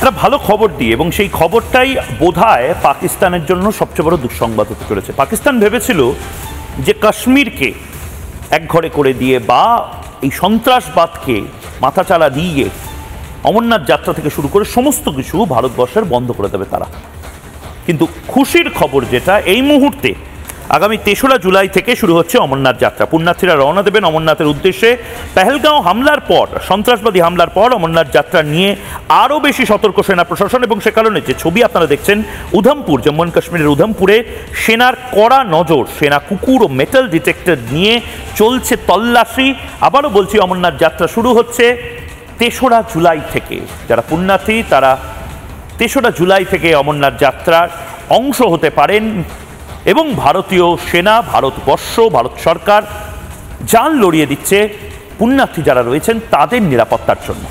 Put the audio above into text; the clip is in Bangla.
একটা ভালো খবর দিই, এবং সেই খবরটাই বোধহয় পাকিস্তানের জন্য সবচেয়ে বড় দুঃসংবাদ হতে চলেছে। পাকিস্তান ভেবেছিল যে কাশ্মীরকে একঘরে করে দিয়ে বা এই সন্ত্রাসবাদকে মাথাচাড়া দিয়ে অমরনাথ যাত্রা থেকে শুরু করে সমস্ত কিছু ভারতবর্ষের বন্ধ করে দেবে তারা। কিন্তু খুশির খবর যেটা, এই মুহূর্তে আগামী ৩রা জুলাই থেকে শুরু হচ্ছে অমরনাথ যাত্রা। পুণ্যার্থীরা রওনা দেবেন অমরনাথের উদ্দেশ্যে। পেহেলগাঁও হামলার পর, সন্ত্রাসবাদী হামলার পর অমরনাথ যাত্রা নিয়ে আরও বেশি সতর্ক সেনা প্রশাসন, এবং সে কারণে যে ছবি আপনারা দেখছেন উধমপুর, জম্মু অ্যান্ড কাশ্মীরের উধমপুরে সেনার কড়া নজর, সেনা কুকুর ও মেটাল ডিটেক্টর নিয়ে চলছে তল্লাশি। আবারও বলছি, অমরনাথ যাত্রা শুরু হচ্ছে ৩রা জুলাই থেকে। যারা পুণ্যার্থী তারা ৩রা জুলাই থেকে অমরনাথ যাত্রার অংশ হতে পারেন, এবং ভারতীয় সেনা, ভারতবর্ষ, ভারত সরকার জান লড়িয়ে দিচ্ছে পুণ্যার্থী যারা রয়েছেন তাদের নিরাপত্তার জন্য।